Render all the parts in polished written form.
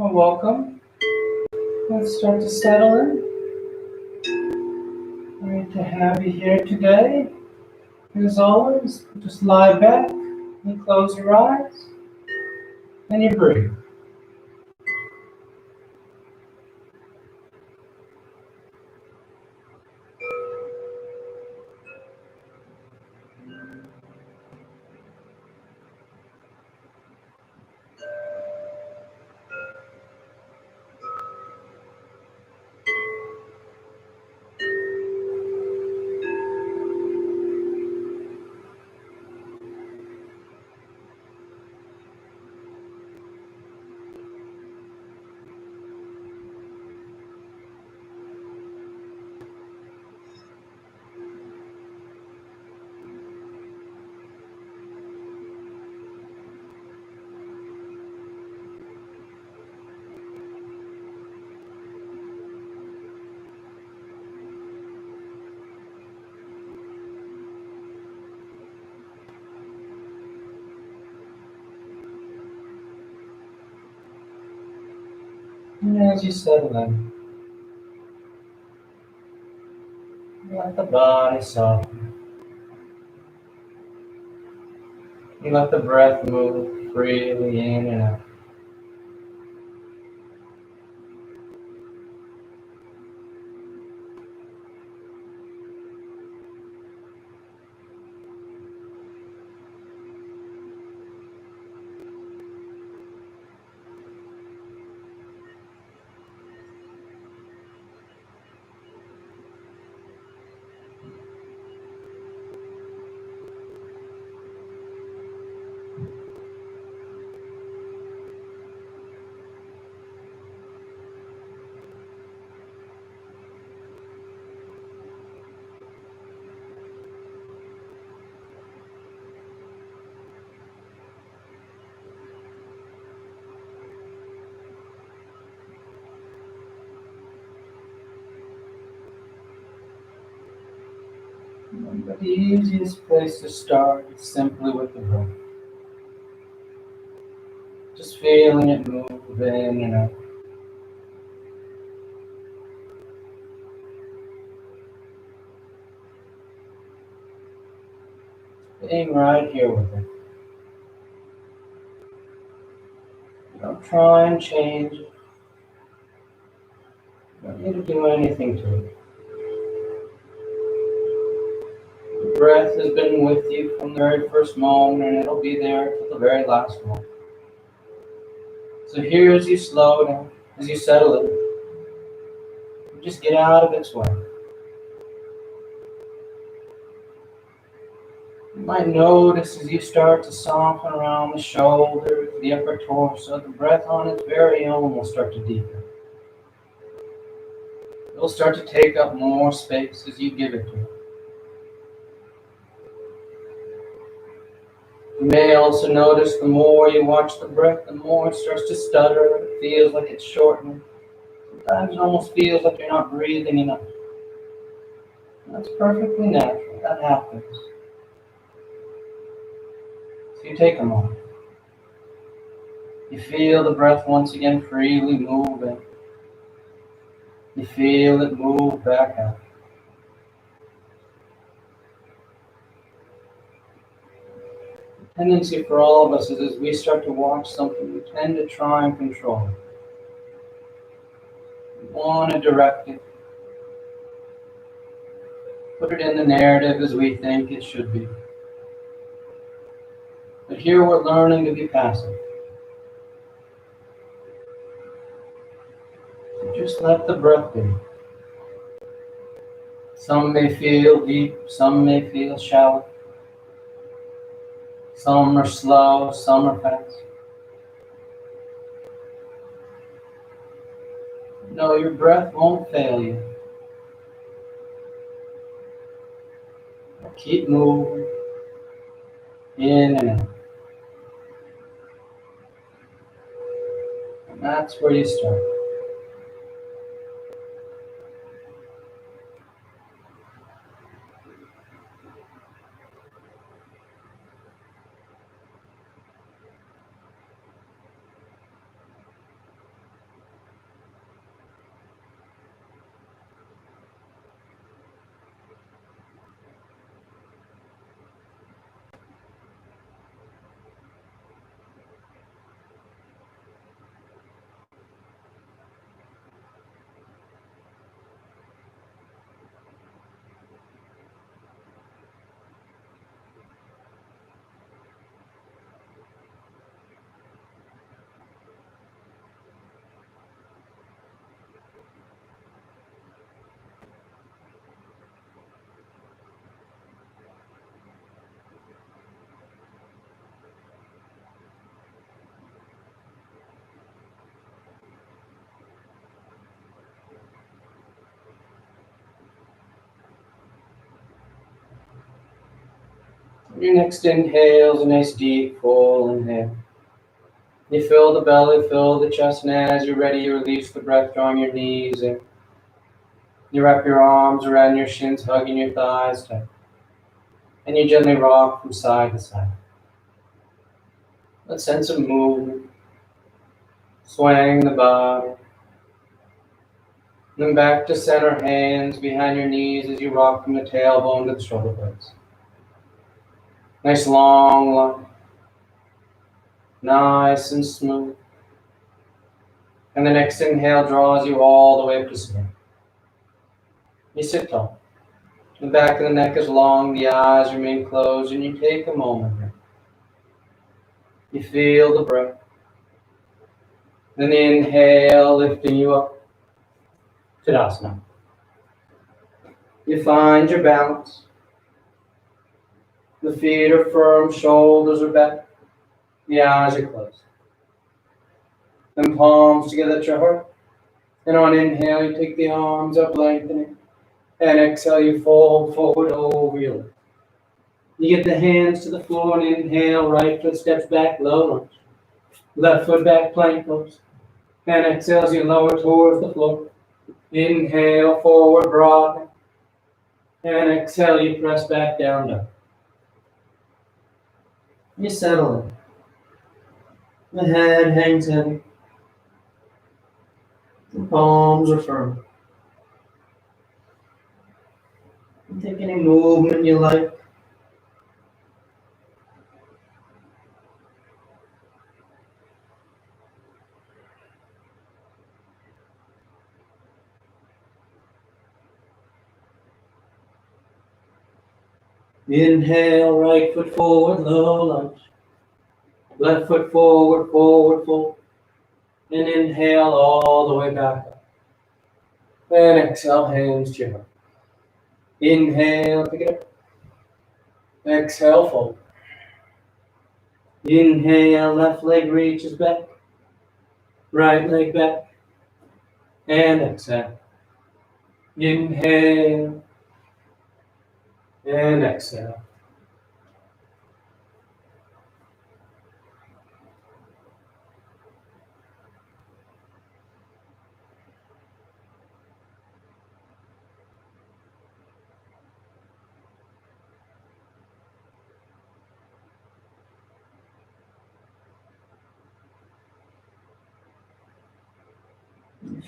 Well, welcome. Let's start to settle in. Great to have you here today. As always, just lie back and close your eyes and you breathe. And as you settle in, you let the body soften. You let the breath move freely in and out. But the easiest place to start is simply with the breath. Just feeling it move in and out. Being right here with it. Don't try and change it. You don't need to do anything to it. The breath has been with you from the very first moment and it'll be there till the very last moment. So here as you slow down, as you settle in, just get out of its way. You might notice as you start to soften around the shoulders, the upper torso, the breath on its very own will start to deepen. It'll start to take up more space as you give it to it. You may also notice the more you watch the breath, the more it starts to stutter. It feels like it's shortening. Sometimes it almost feels like you're not breathing enough. That's perfectly natural. That happens. So you take a moment. You feel the breath once again freely move in. You feel it move back out. The tendency for all of us is as we start to watch something, we tend to try and control it. We want to direct it. Put it in the narrative as we think it should be. But here we're learning to be passive. So just let the breath be. Some may feel deep, some may feel shallow. Some are slow, some are fast. No, your breath won't fail you. Keep moving in and out. And that's where you start. Your next inhale is a nice deep full inhale. You fill the belly, fill the chest, and as you're ready, you release the breath, drawing your knees in. You wrap your arms around your shins, hugging your thighs tight. And you gently rock from side to side. That sense of movement, swaying the body. Then back to center, hands behind your knees as you rock from the tailbone to the shoulder blades. Nice long line. Nice and smooth. And the next inhale draws you all the way up to center. You sit tall. The back of the neck is long, the eyes remain closed, and you take a moment here. You feel the breath. Then inhale, lifting you up. Tadasana. You find your balance. The feet are firm, shoulders are back, the eyes are closed. Then palms together at your heart. And on inhale, you take the arms up, lengthening. And exhale, you fold forward over your left. You get the hands to the floor and inhale, right foot steps back, low lunge. Left foot back, plank pose. And exhale as you lower towards the floor. Inhale, forward, broadening. And exhale, you press back down, down. You settle in. The head hangs heavy. The palms are firm. You take any movement you like. Inhale, right foot forward, low lunge. Left foot forward, forward fold. And inhale all the way back up. And exhale, hands to your heart. Inhale, pick it up. Exhale, fold. Inhale, left leg reaches back. Right leg back. And exhale. Inhale. And exhale.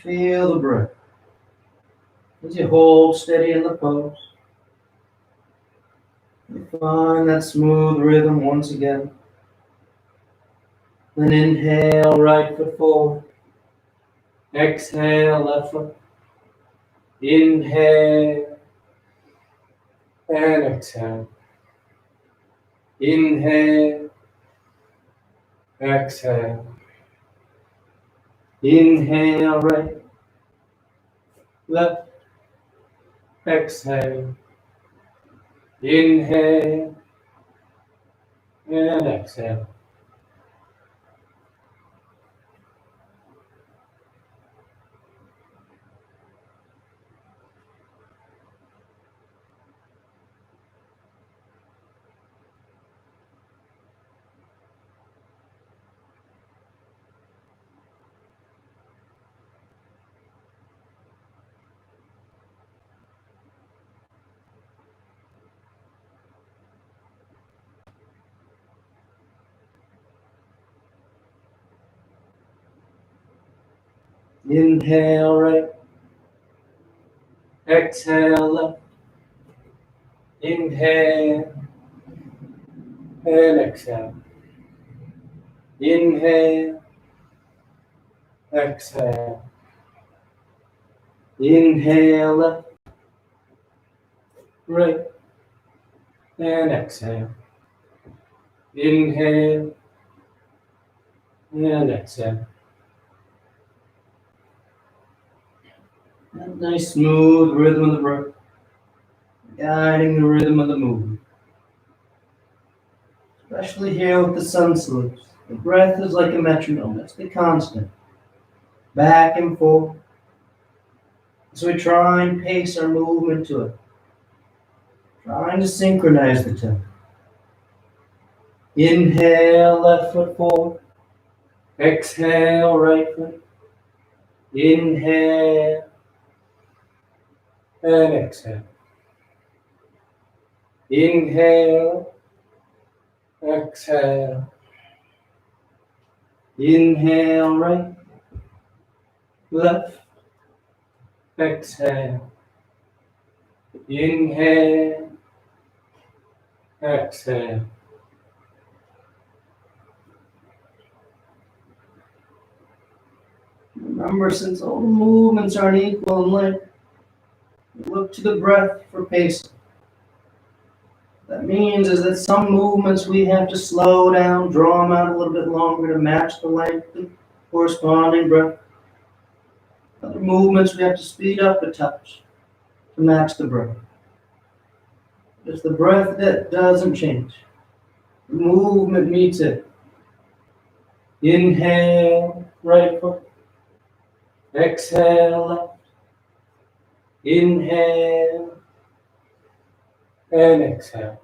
Feel the breath as you hold steady in the pose. You find that smooth rhythm once again. Then inhale, right foot forward. Exhale, left foot. Inhale and exhale. Inhale, exhale. Inhale, right, left, exhale. Inhale and exhale. Inhale, right, exhale, left. Inhale and exhale. Inhale, exhale. Inhale, left, right, and exhale. Inhale and exhale. That nice smooth rhythm of the breath, guiding the rhythm of the movement. Especially here with the sun salutes. The breath is like a metronome. It's the constant. Back and forth. So we try and pace our movement to it. Trying to synchronize the tempo. Inhale, left foot forward. Exhale, right foot. Inhale and exhale. Inhale, exhale. Inhale, right, left, exhale. Inhale, exhale. Remember, since all the movements aren't equal in length, look to the breath for pacing. That means is that some movements we have to slow down, draw them out a little bit longer to match the length of the corresponding breath. Other movements we have to speed up a touch to match the breath. It's the breath that doesn't change. The movement meets it. Inhale, right foot. Exhale, left. Inhale and exhale.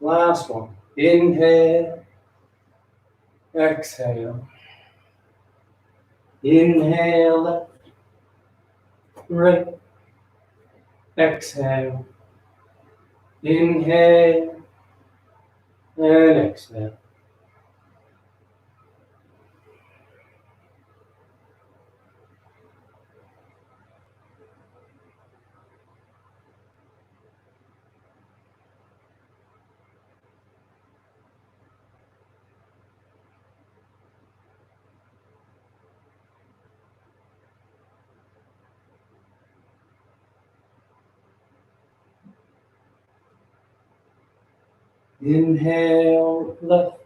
Last one. Inhale, exhale. Inhale, left, right. Exhale. Inhale and exhale. Inhale, left.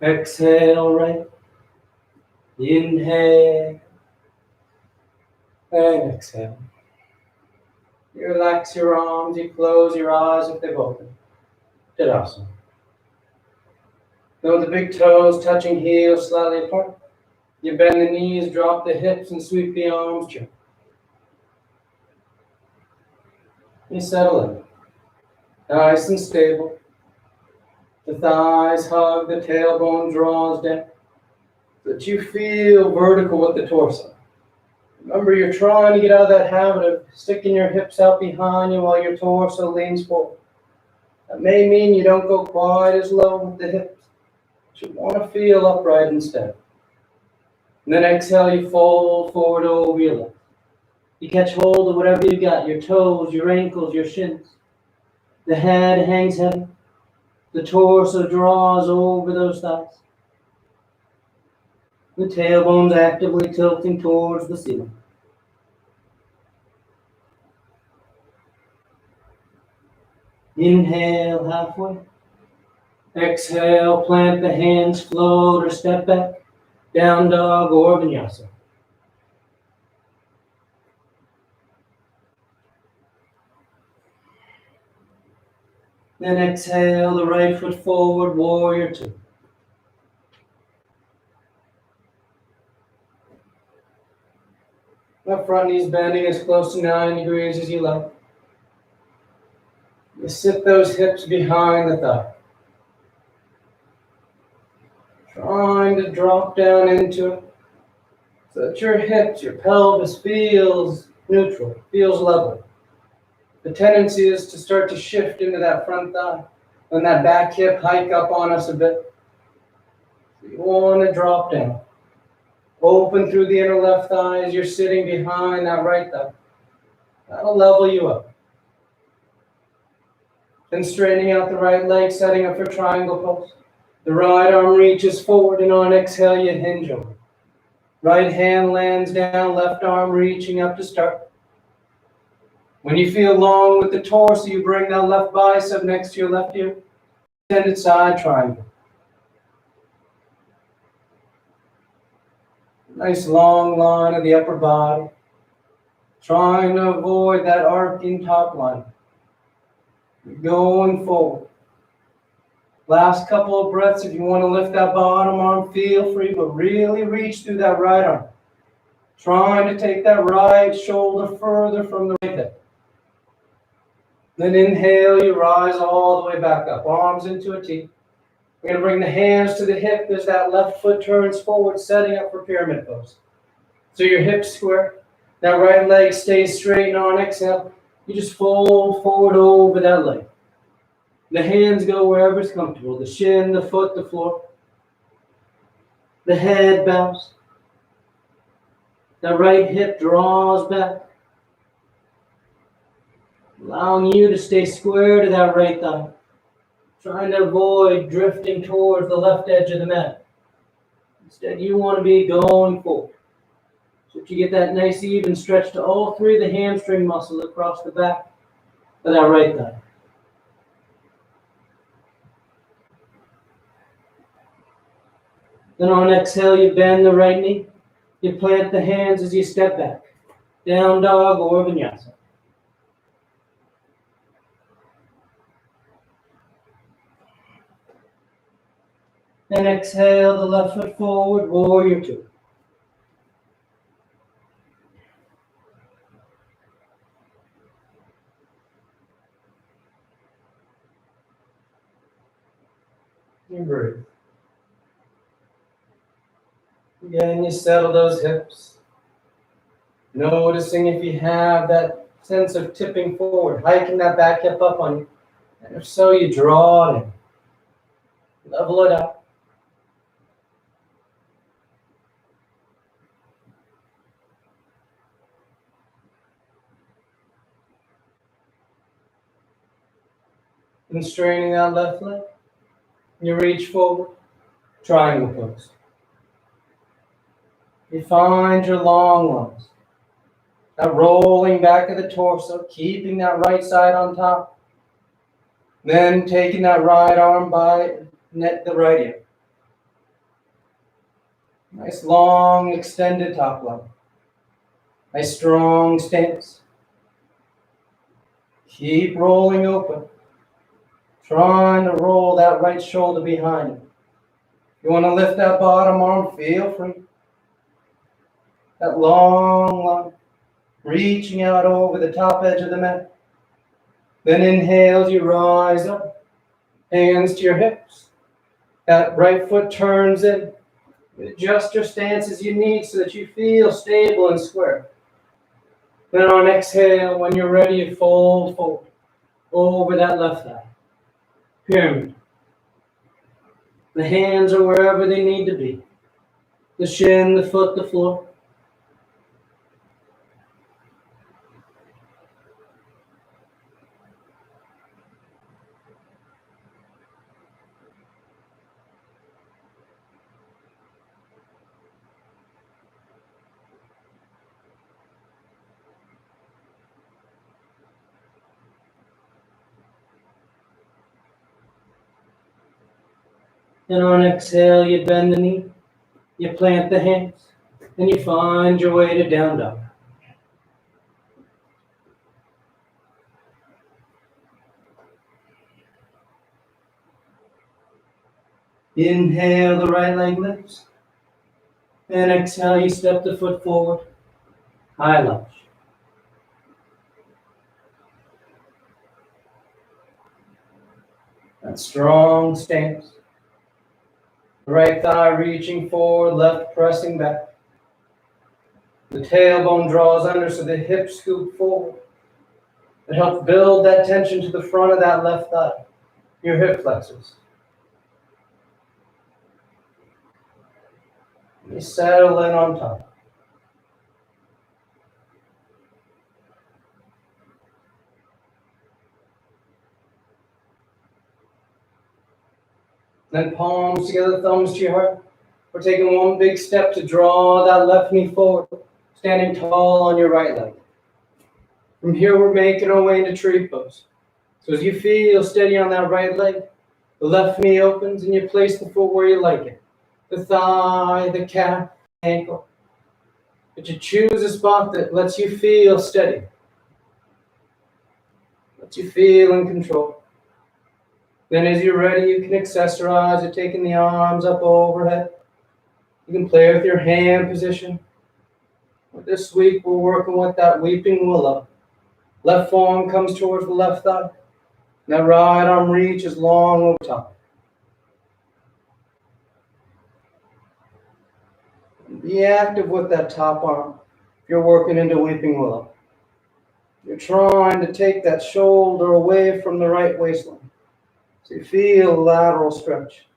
Exhale, right. Inhale and exhale. You relax your arms, you close your eyes if they've opened. Tadasana. Now with the big toes touching heels slightly apart. You bend the knees, drop the hips, and sweep the arms gently. You settle in. Nice and stable. The thighs hug, the tailbone draws down, so that you feel vertical with the torso. Remember, you're trying to get out of that habit of sticking your hips out behind you while your torso leans forward. That may mean you don't go quite as low with the hips, but you want to feel upright instead. And then exhale, you fold forward over your legs. You catch hold of whatever you got, your toes, your ankles, your shins. The head hangs heavy. The torso draws over those thighs. The tailbone's actively tilting towards the ceiling. Inhale halfway. Exhale, plant the hands, float or step back. Down dog or vinyasa. Then exhale, the right foot forward, warrior two. Now front knees bending as close to 9 degrees as you like. You sit those hips behind the thigh. Trying to drop down into it so that your hips, your pelvis feels neutral, feels level. The tendency is to start to shift into that front thigh and that back hip hike up on us a bit. So you want to drop down. Open through the inner left thigh as you're sitting behind that right thigh. That'll level you up. Then straightening out the right leg, setting up for triangle pose. The right arm reaches forward, and on exhale, you hinge over. Right hand lands down, left arm reaching up to start. When you feel long with the torso, you bring that left bicep next to your left ear. Extended side triangle. Nice long line of the upper body. Trying to avoid that arcing top line. Going forward. Last couple of breaths, if you want to lift that bottom arm, feel free, but really reach through that right arm. Trying to take that right shoulder further from the right hip. Then inhale, you rise all the way back up. Arms into a T. We're going to bring the hands to the hip as that left foot turns forward, setting up for pyramid pose. So your hips square. That right leg stays straight, and on exhale, you just fold forward over that leg. The hands go wherever it's comfortable. The shin, the foot, the floor. The head bows. That right hip draws back, allowing you to stay square to that right thigh. Trying to avoid drifting towards the left edge of the mat. Instead, you want to be going forward. So that you get that nice even stretch to all three of the hamstring muscles across the back of that right thigh. Then on exhale, you bend the right knee. You plant the hands as you step back. Down dog or vinyasa. Then exhale the left foot forward, warrior two. And breathe. Again, you settle those hips. Noticing if you have that sense of tipping forward, hiking that back hip up on you. And if so, you draw it in. Level it out. And straining that left leg. You reach forward, triangle pose. You find your long lunge. That rolling back of the torso, keeping that right side on top. Then taking that right arm by the right ear. Nice long extended top line. Nice strong stance. Keep rolling open. Trying to roll that right shoulder behind you. You want to lift that bottom arm, feel free. That long line. Reaching out over the top edge of the mat. Then inhale, you rise up. Hands to your hips. That right foot turns in. Adjust your stance as you need so that you feel stable and square. Then on exhale, when you're ready, you fold forward over that left thigh. Pyramid. The hands are wherever they need to be. The shin, the foot, the floor. And on exhale, you bend the knee, you plant the hands, and you find your way to down dog. Inhale, the right leg lifts. And exhale, you step the foot forward, high lunge. That strong stance. Right thigh reaching forward, left pressing back. The tailbone draws under so the hips scoop forward. It helps build that tension to the front of that left thigh, your hip flexors. You settle in on top. Then palms together, thumbs to your heart. We're taking one big step to draw that left knee forward, standing tall on your right leg. From here, we're making our way into tree pose. So as you feel steady on that right leg, the left knee opens and you place the foot where you like it. The thigh, the calf, the ankle. But you choose a spot that lets you feel steady. Lets you feel in control. Then as you're ready, you can accessorize it, taking the arms up overhead. You can play with your hand position. But this week, we're working with that weeping willow. Left forearm comes towards the left thigh. That right arm reaches long over top. Be active with that top arm. If you're working into Weeping Willow, you're trying to take that shoulder away from the right waistline. So you feel a lateral stretch.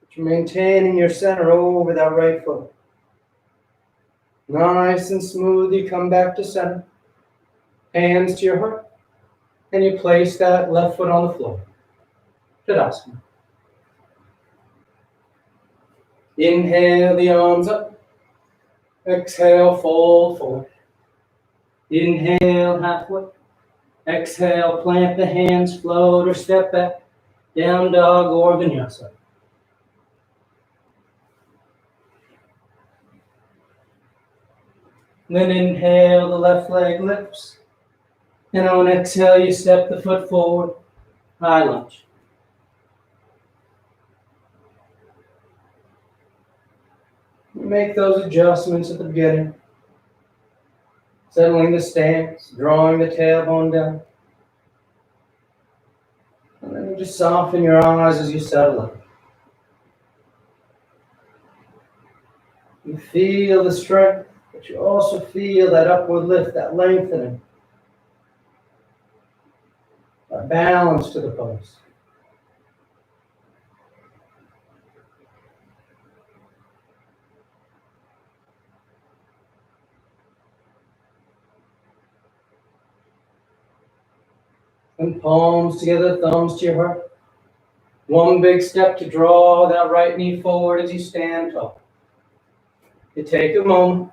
But you're maintaining your center over that right foot. Nice and smooth, you come back to center. Hands to your heart. And you place that left foot on the floor. Tadasana. Inhale the arms up. Exhale, fold forward. Inhale, halfway. Exhale, plant the hands, float or step back. Down dog or vinyasa. Then inhale, the left leg lifts. And on exhale, you step the foot forward. High lunge. Make those adjustments at the beginning. Settling the stance, drawing the tailbone down. And then you just soften your eyes as you settle in. You feel the strength, but you also feel that upward lift, that lengthening. That balance to the pose. And palms together, thumbs to your heart. One big step to draw that right knee forward as you stand tall. You take a moment.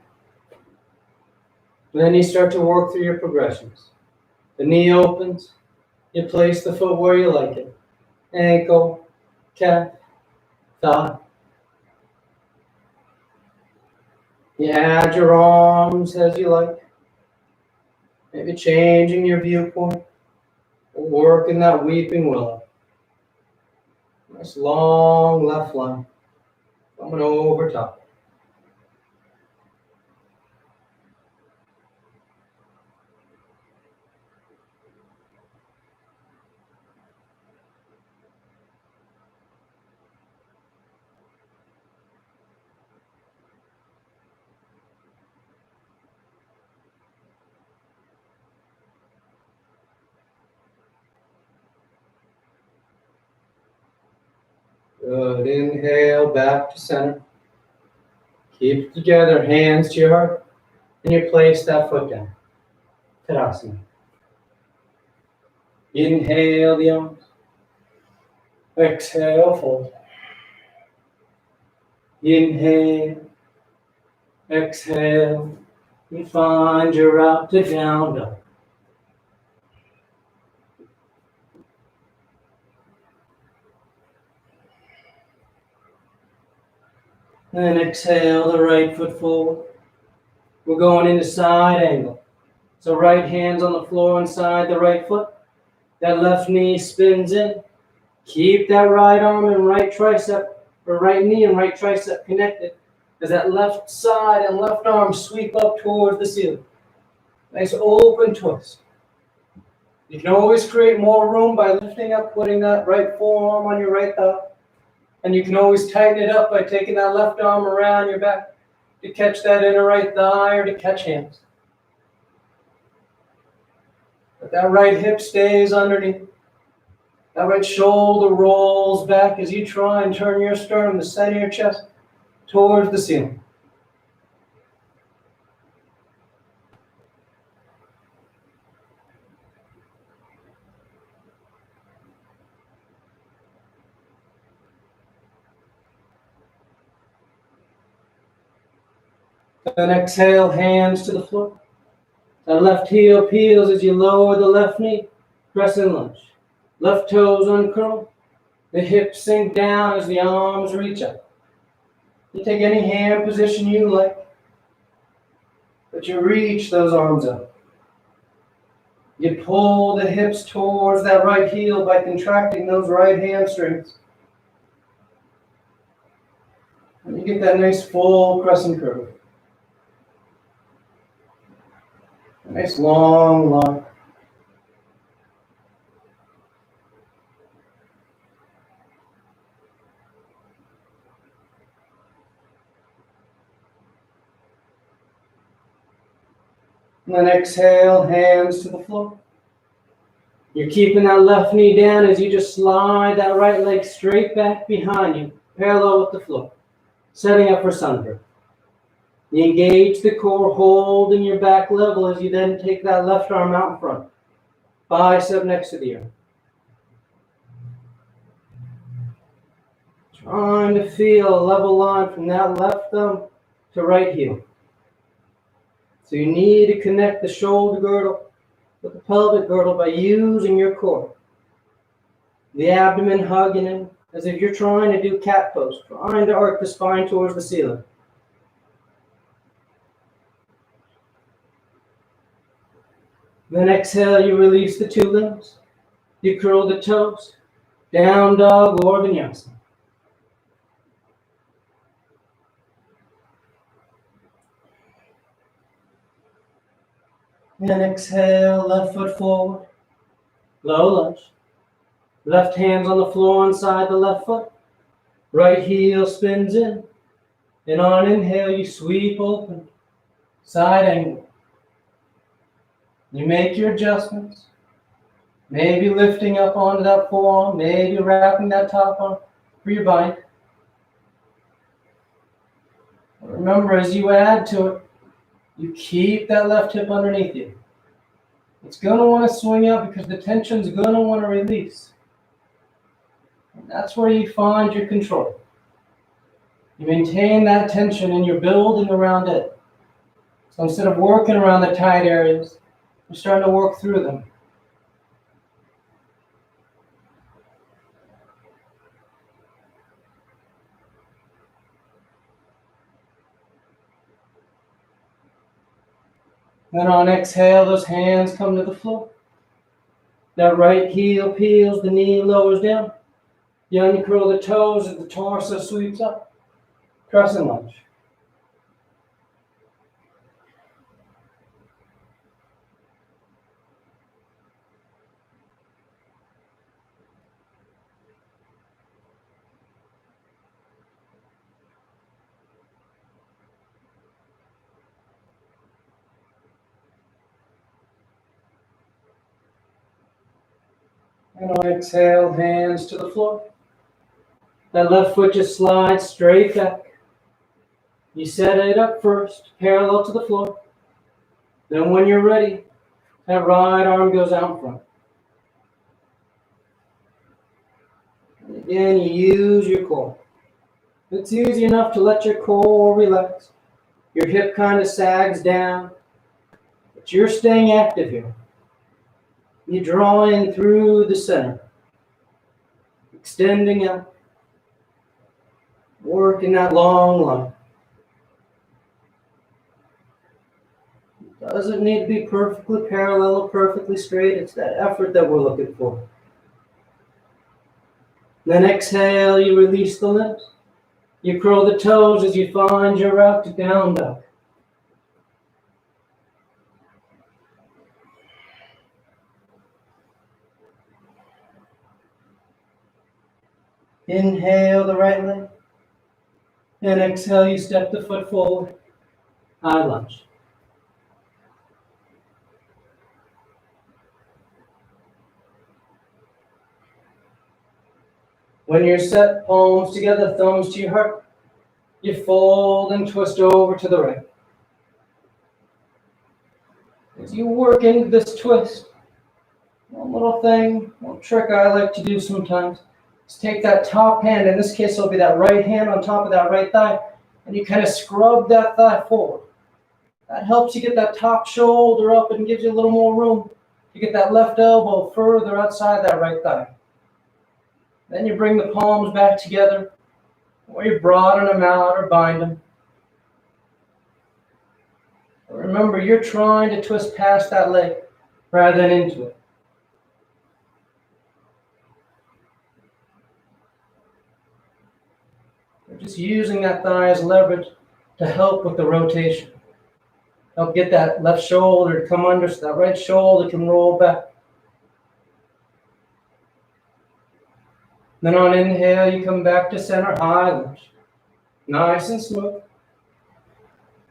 Then you start to work through your progressions. The knee opens. You place the foot where you like it. Ankle, calf, thigh. You add your arms as you like. Maybe changing your viewpoint. Or working that Weeping Willow. Nice long left line. Coming over top. Good. Inhale, back to center. Keep it together, hands to your heart. And you place that foot down. Tadasana. Inhale the arms. Exhale, fold. Inhale. Exhale. You find your route to down dog. And exhale the right foot forward. We're going into side angle. So right hand's on the floor inside the right foot. That left knee spins in. Keep that right arm and right tricep, or right knee and right tricep connected as that left side and left arm sweep up towards the ceiling. Nice open twist. You can always create more room by lifting up, putting that right forearm on your right thigh. And you can always tighten it up by taking that left arm around your back to catch that inner right thigh or to catch hands. But that right hip stays underneath. That right shoulder rolls back as you try and turn your sternum, the center of your chest, towards the ceiling. Then exhale, hands to the floor. That left heel peels as you lower the left knee, crescent lunge. Left toes uncurl. The hips sink down as the arms reach up. You take any hand position you like, but you reach those arms up. You pull the hips towards that right heel by contracting those right hamstrings. And you get that nice full crescent curve. A nice long line. And then exhale, hands to the floor. You're keeping that left knee down as you just slide that right leg straight back behind you, parallel with the floor, setting up for sun breath. You engage the core, holding your back level as you then take that left arm out in front, bicep next to the earth. Trying to feel a level line from that left thumb to right heel. So you need to connect the shoulder girdle with the pelvic girdle by using your core. The abdomen hugging in as if you're trying to do cat pose, trying to arc the spine towards the ceiling. Then exhale, you release the two limbs. You curl the toes, down dog or vinyasa. And exhale, left foot forward, low lunge. Left hand's on the floor inside the left foot. Right heel spins in. And on inhale, you sweep open, side angle. You make your adjustments. Maybe lifting up onto that forearm, maybe wrapping that top arm for your bike. Remember, as you add to it, you keep that left hip underneath you. It's going to want to swing up because the tension's going to want to release. And that's where you find your control. You maintain that tension and you're building around it. So instead of working around the tight areas, you're starting to work through them. Then on exhale, those hands come to the floor. That right heel peels, the knee lowers down. You uncurl the toes as the torso sweeps up. Crescent lunge. And on exhale, hands to the floor. That left foot just slides straight back. You set it up first, parallel to the floor. Then when you're ready, that right arm goes out in front. And again, you use your core. It's easy enough to let your core relax. Your hip kind of sags down, but you're staying active here. You draw in through the center, extending out, working that long line. It doesn't need to be perfectly parallel or perfectly straight. It's that effort that we're looking for. Then exhale, you release the limbs. You curl the toes as you find your route to down dog. Inhale the right leg. And exhale, you step the foot forward. High lunge. When you're set, palms together, thumbs to your heart, you fold and twist over to the right. As you work into this twist, one little thing, one trick I like to do sometimes, is take that top hand, in this case it'll be that right hand on top of that right thigh, and you kind of scrub that thigh forward. That helps you get that top shoulder up and gives you a little more room to get that left elbow further outside that right thigh. Then you bring the palms back together, or you broaden them out or bind them. Remember, you're trying to twist past that leg rather than into it. You're just using that thigh as leverage to help with the rotation. Help get that left shoulder to come under so that right shoulder can roll back. Then on inhale, you come back to center, high lunge. Nice and smooth.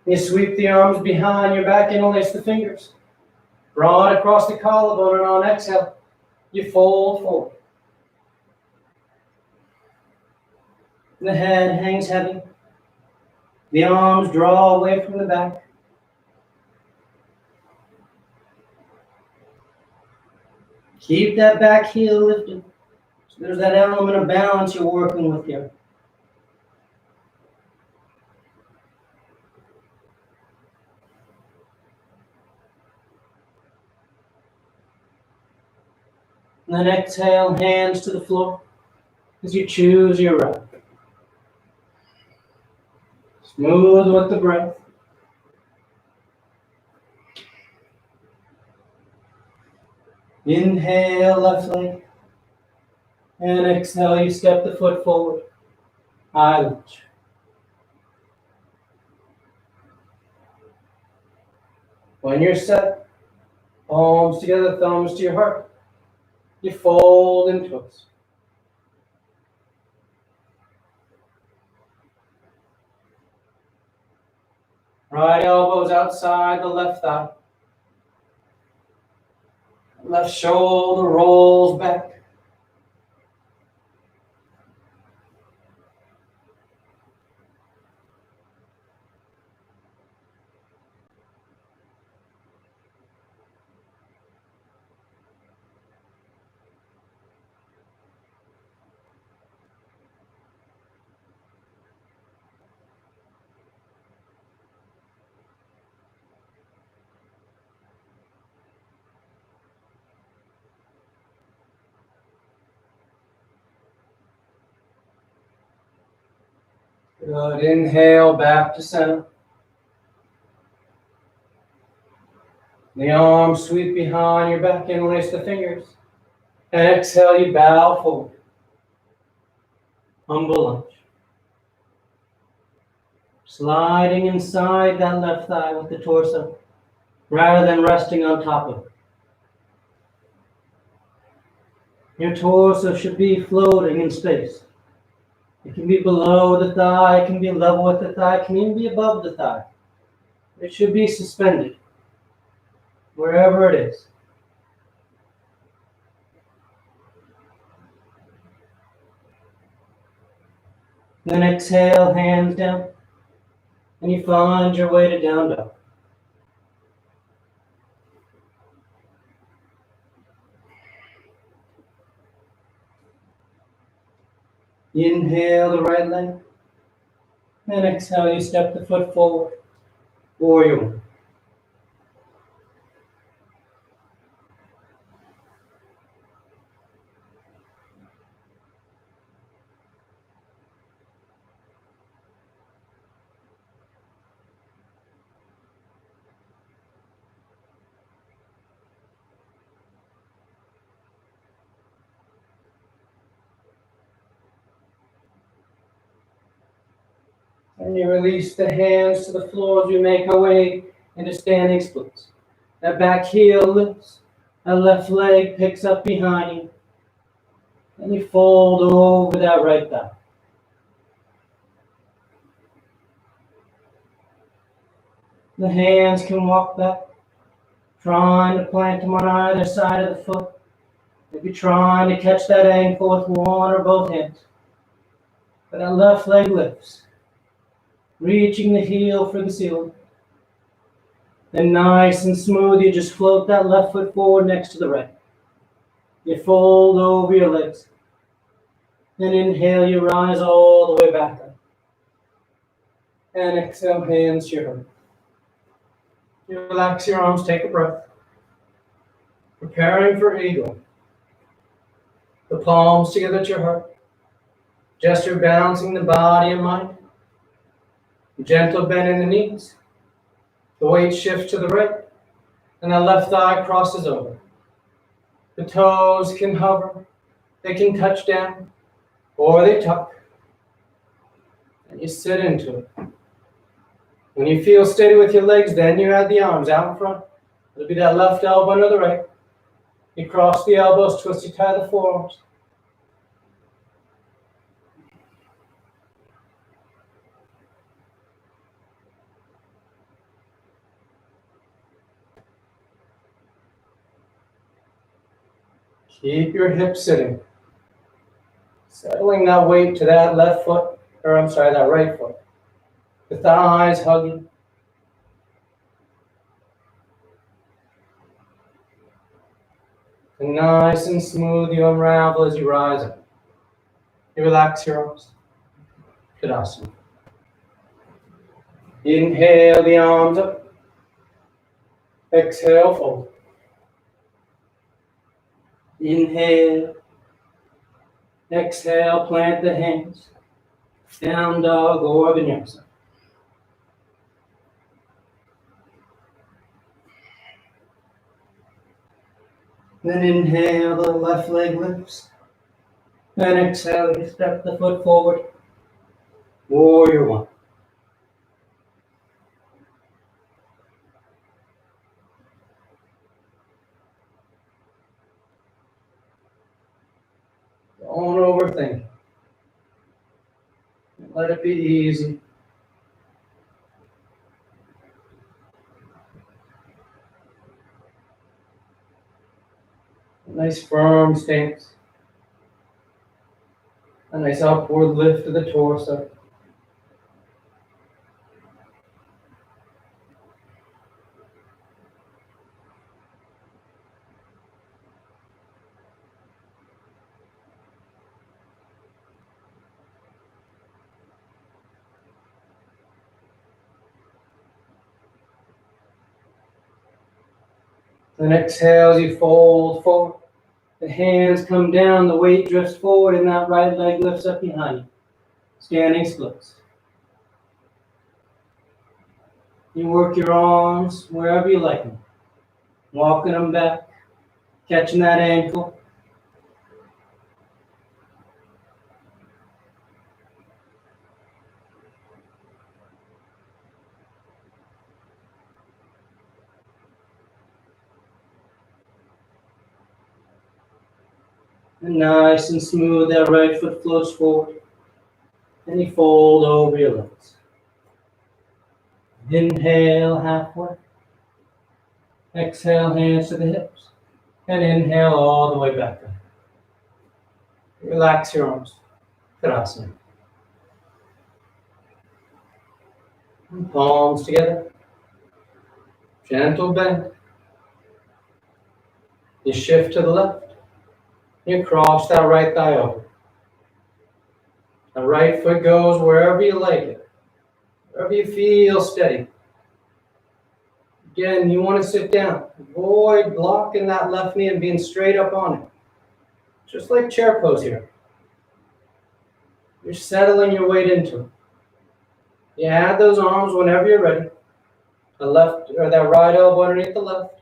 You sweep the arms behind your back, interlace the fingers. Broad across the collarbone, and on exhale, you fold forward. The head hangs heavy. The arms draw away from the back. Keep that back heel lifted. So there's that element of balance you're working with here. And then exhale, hands to the floor as you choose your route. Smooth with the breath. Inhale, left leg. And exhale, you step the foot forward. High lunge. When you're set, palms together, thumbs to your heart. You fold and twist. Right elbow's outside the left thigh. Left shoulder rolls back. Good. Inhale, back to center. The arms sweep behind your back, interlace the fingers. And exhale, you bow forward. Humble lunge. Sliding inside that left thigh with the torso, rather than resting on top of it. Your torso should be floating in space. It can be below the thigh, it can be level with the thigh, it can even be above the thigh. It should be suspended, wherever it is. Then exhale, hands down, and you find your way to down dog. Inhale the right leg, and exhale, you step the foot forward, warrior one. And you release the hands to the floor as we make our way into standing splits. That back heel lifts, that left leg picks up behind you, and you fold over that right thigh. The hands can walk back, trying to plant them on either side of the foot. Maybe trying to catch that ankle with one or both hands. But that left leg lifts, reaching the heel for the ceiling. Then nice and smooth, you just float that left foot forward next to the right. You fold over your legs. Then inhale, you rise all the way back up. And exhale, hands to your heart. You relax your arms, take a breath. Preparing for eagle. The palms together at your heart. Gesture balancing the body and mind. Gentle bend in the knees. The weight shifts to the right, and the left thigh crosses over. The toes can hover, they can touch down, or they tuck. And you sit into it. When you feel steady with your legs, then you add the arms out in front. It'll be that left elbow under the right. You cross the elbows, twist, you tie the forearms. Keep your hips sitting. Settling that weight to that that right foot. The thighs hugging. And nice and smooth you unravel as you rise up. You relax your arms. Tadasana. Inhale the arms up. Exhale, fold. Inhale. Exhale, plant the hands. Down dog or vinyasa. Then inhale, the left leg lifts. Then exhale, you step the foot forward. Warrior one. Don't overthink. Let it be easy. A nice firm stance. A nice upward lift of the torso. Then exhale as you fold forward. The hands come down, the weight drifts forward, and that right leg lifts up behind you. Standing splits. You work your arms wherever you like them. Walking them back, catching that ankle. And nice and smooth, that right foot floats forward. And you fold over your legs. Inhale halfway. Exhale, hands to the hips. And inhale all the way back up. Relax your arms. Tadasana. And palms together. Gentle bend. You shift to the left. You cross that right thigh over. The right foot goes wherever you like it. Wherever you feel steady. Again, you want to sit down. Avoid blocking that left knee and being straight up on it. Just like chair pose here. You're settling your weight into it. You add those arms whenever you're ready. The left or that right elbow underneath the left.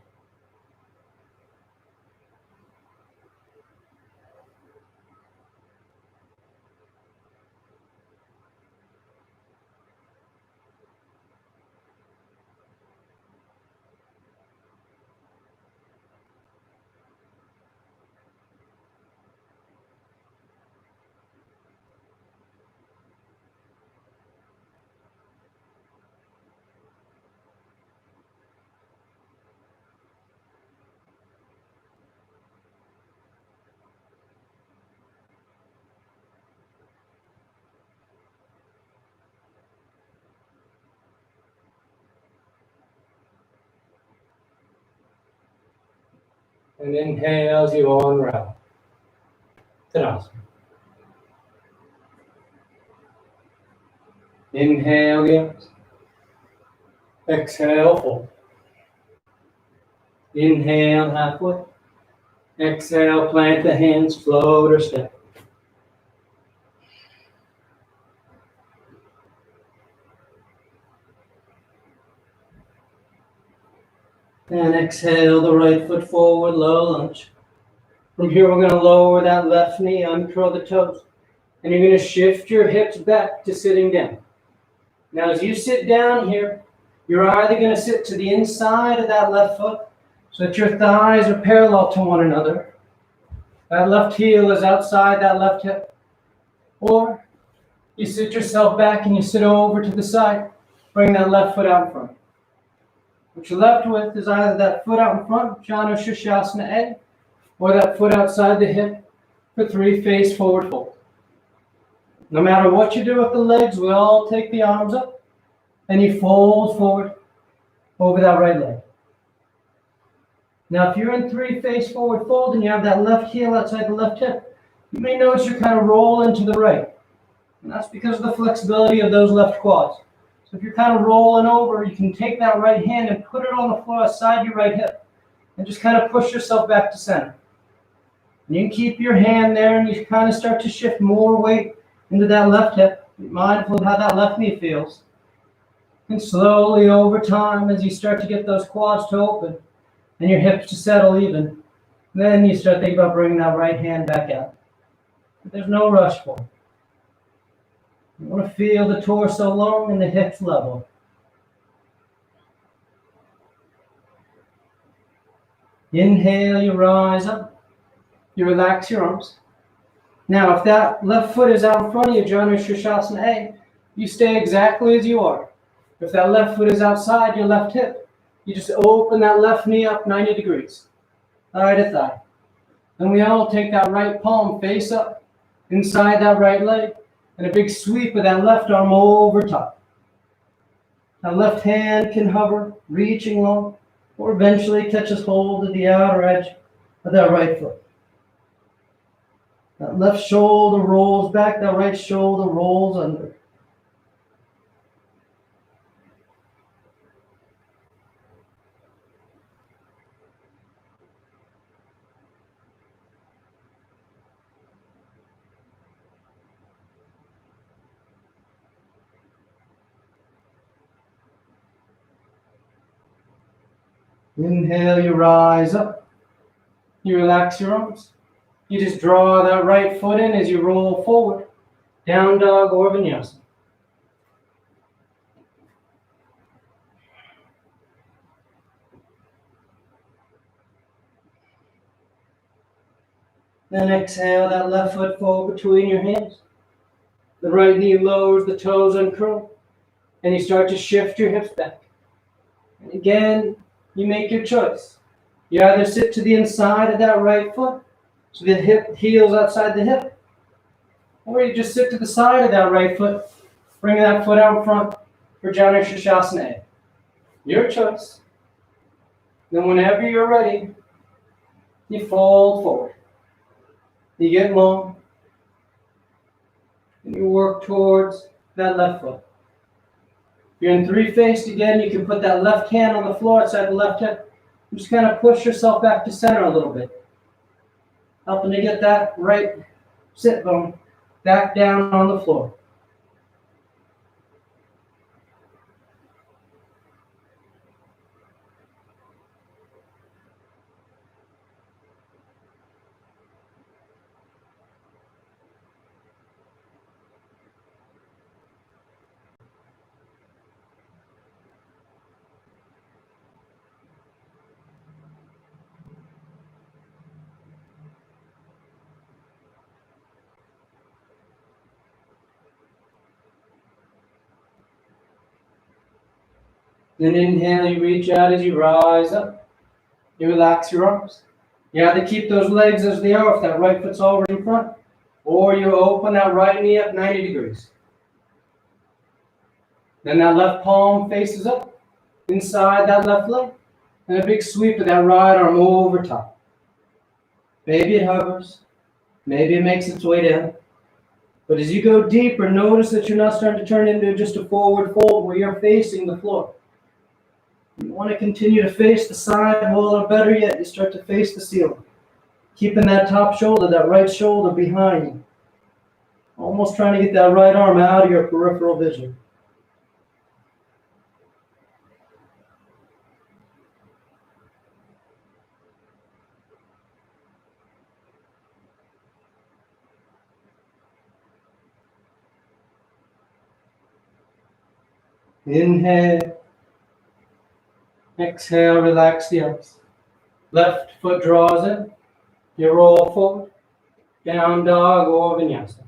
And inhale as you unravel. Tadasana. Inhale the arms. Exhale, fold. Inhale halfway. Exhale, plant the hands, float or step. And exhale the right foot forward, low lunge. From here, we're going to lower that left knee, uncurl the toes. And you're going to shift your hips back to sitting down. Now, as you sit down here, you're either going to sit to the inside of that left foot so that your thighs are parallel to one another. That left heel is outside that left hip. Or you sit yourself back and you sit over to the side. Bring that left foot out in front. What you're left with is either that foot out in front, Janu Shirshasana A, or that foot outside the hip for 3 face forward fold. No matter what you do with the legs, we all take the arms up and you fold forward over that right leg. Now, if you're in 3 face forward fold and you have that left heel outside the left hip, you may notice you're kind of rolling to the right. And that's because of the flexibility of those left quads. So if you're kind of rolling over, you can take that right hand and put it on the floor outside your right hip and just kind of push yourself back to center. And you can keep your hand there and you kind of start to shift more weight into that left hip. Be mindful of how that left knee feels. And slowly over time, as you start to get those quads to open and your hips to settle even, then you start thinking about bringing that right hand back out. But there's no rush for it. You want to feel the torso long and the hips level. Inhale, you rise up. You relax your arms. Now, if that left foot is out in front of you, Janu Shirshasana A, you stay exactly as you are. If that left foot is outside your left hip, you just open that left knee up 90 degrees, thigh to thigh. Then we all take that right palm face up, inside that right leg, and a big sweep of that left arm over top. That left hand can hover, reaching long, or eventually catches hold of the outer edge of that right foot. That left shoulder rolls back, that right shoulder rolls under. Inhale, you rise up. You relax your arms. You just draw that right foot in as you roll forward. Down dog or vinyasa. Then exhale that left foot forward between your hands. The right knee lowers, the toes uncurl, and you start to shift your hips back. And again, you make your choice. You either sit to the inside of that right foot, so the hip heels outside the hip, or you just sit to the side of that right foot, bring that foot out in front for Janu Shirshasana A. Your choice. Then whenever you're ready, you fold forward. You get long, and you work towards that left foot. If you're in 3 faced again, you can put that left hand on the floor outside the left hip. And just kind of push yourself back to center a little bit, helping to get that right sit bone back down on the floor. Then inhale, you reach out as you rise up. You relax your arms. You either keep those legs as they are if that right foot's already in front, or you open that right knee up 90 degrees. Then that left palm faces up, inside that left leg, and a big sweep of that right arm over top. Maybe it hovers, maybe it makes its way down. But as you go deeper, notice that you're not starting to turn into just a forward fold where you're facing the floor. You want to continue to face the side wall, or better yet, you start to face the ceiling. Keeping that top shoulder, that right shoulder behind you. Almost trying to get that right arm out of your peripheral vision. Inhale. Exhale, relax the arms. Left foot draws in. You roll forward. Down dog or vinyasa.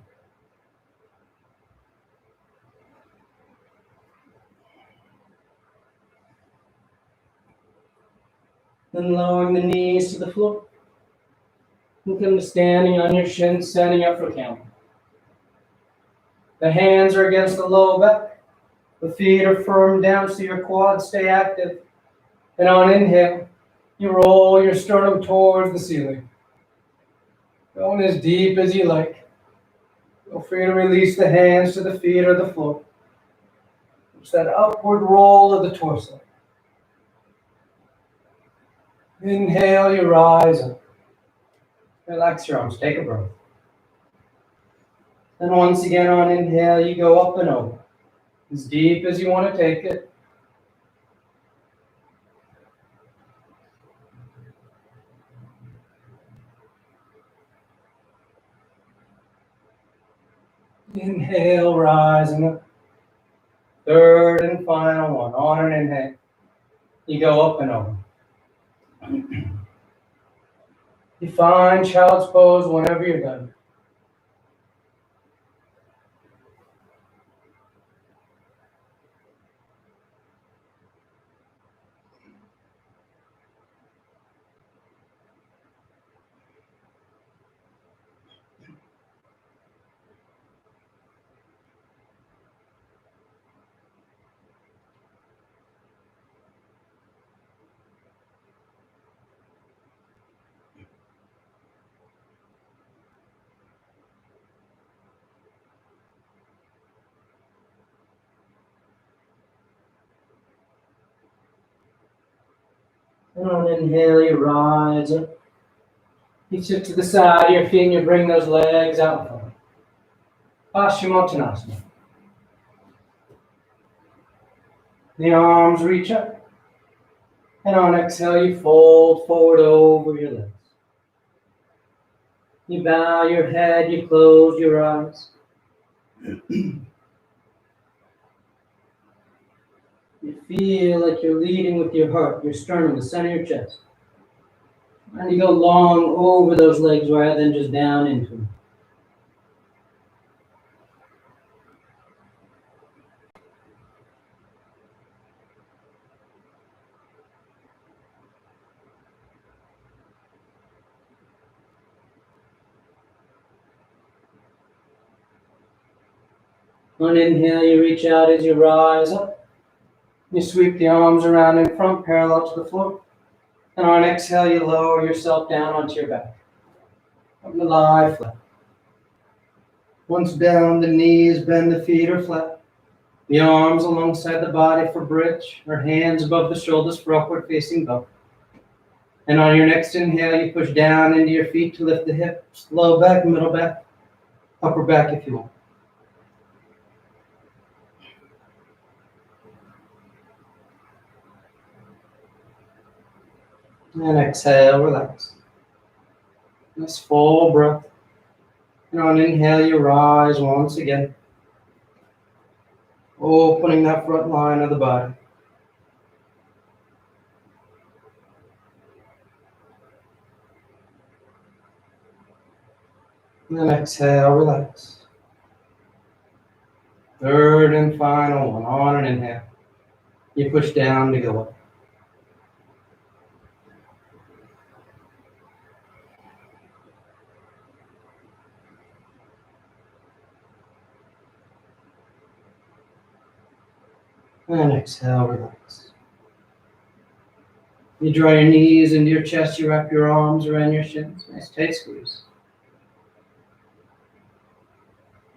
Then lowering the knees to the floor. You come to standing on your shins, standing up for count. The hands are against the low back. The feet are firm down so your quads stay active. And on inhale, you roll your sternum towards the ceiling. Going as deep as you like. Feel free to release the hands to the feet or the floor. It's that upward roll of the torso. Inhale, you rise up. Relax your arms, take a breath. And once again on inhale, you go up and over. As deep as you want to take it. Inhale, rising up. Third and final one. On an inhale, you go up and over. You find child's pose whenever you're done. And on inhale, you rise up. You sit to the side of your feet and you bring those legs out in front. Paschimottanasana. The arms reach up. And on exhale, you fold forward over your legs. You bow your head, you close your eyes. You feel like you're leading with your heart, your sternum, the center of your chest. And you go long over those legs rather than just down into them. On inhale, you reach out as you rise up. You sweep the arms around in front, parallel to the floor. And on exhale, you lower yourself down onto your back. Come to lie flat. Once down, the knees bend, the feet are flat. The arms alongside the body for bridge, or hands above the shoulders for upward facing bow. And on your next inhale, you push down into your feet to lift the hips, low back, middle back, upper back if you want. And exhale, relax. Nice full breath. And on inhale, you rise once again. Opening that front line of the body. And then exhale, relax. Third and final one. On an inhale. You push down to go up. And exhale, relax. You draw your knees into your chest, you wrap your arms around your shins. Nice tight squeeze.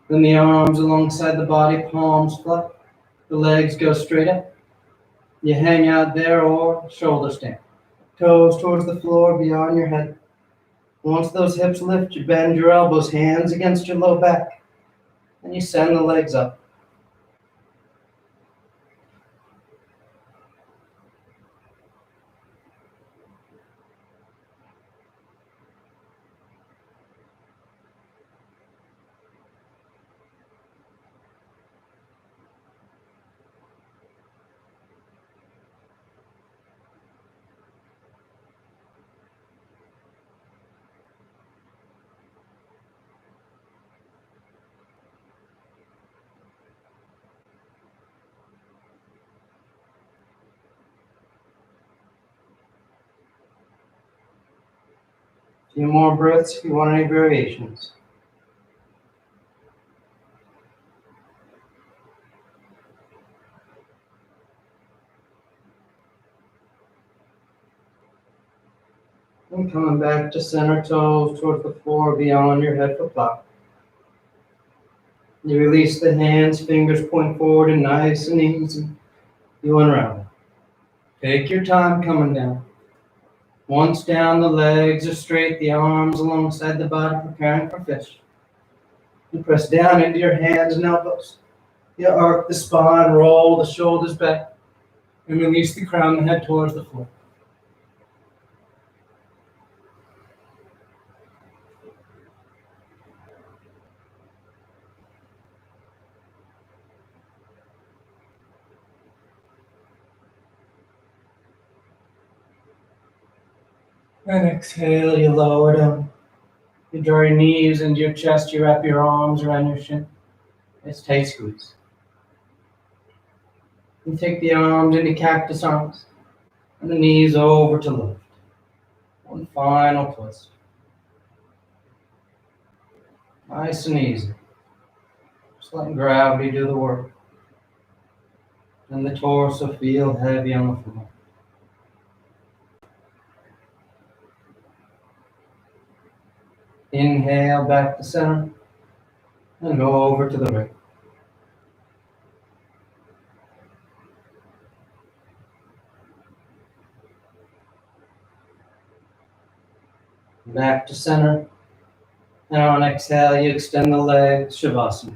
Then the arms alongside the body, palms flat. The legs go straight up. You hang out there or shoulder stand. Toes towards the floor beyond your head. Once those hips lift, you bend your elbows, hands against your low back. And you send the legs up. A few more breaths if you want any variations. And coming back to center, toes towards the floor beyond your head for plop. You release the hands, fingers point forward and nice and easy. You unravel. Take your time coming down. Once down, the legs are straight, the arms alongside the body, preparing for fish. You press down into your hands and elbows. You arc the spine, roll the shoulders back, and release the crown and head towards the floor. And exhale, you lower down. You draw your knees into your chest, you wrap your arms around your shin. It's tight squeeze. You take the arms into cactus arms, and the knees over to lift. One final twist. Nice and easy. Just letting gravity do the work. And the torso feel heavy on the floor. Inhale back to center, and go over to the right. Back to center, and on exhale, you extend the legs, Shavasana.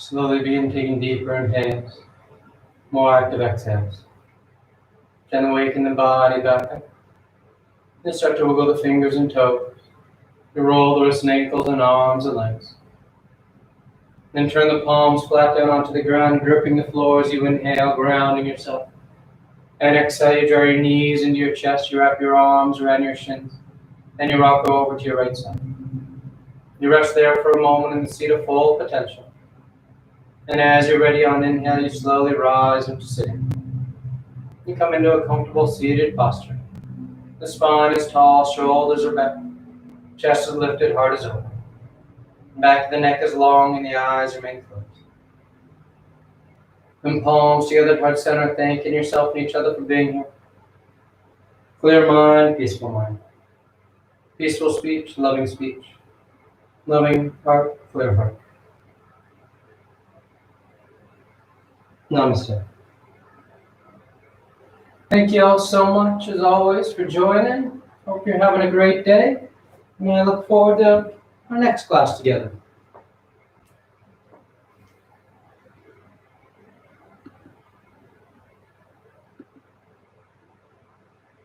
Slowly begin taking deeper inhales, more active exhales. Then awaken the body back up. Then start to wiggle the fingers and toes. You roll the wrists and ankles and arms and legs. Then turn the palms flat down onto the ground, gripping the floor as you inhale, grounding yourself. And exhale, you draw your knees into your chest, you wrap your arms around your shins. Then you rock over to your right side. You rest there for a moment in the seat of full potential. And as you're ready on inhale, you slowly rise into sitting. You come into a comfortable seated posture. The spine is tall, shoulders are back, chest is lifted, heart is open. Back of the neck is long and the eyes remain closed. And palms together, heart center, thanking yourself and each other for being here. Clear mind, peaceful mind. Peaceful speech, loving speech. Loving heart, clear heart. Namaste. Thank you all so much, as always, for joining. Hope you're having a great day. And I look forward to our next class together.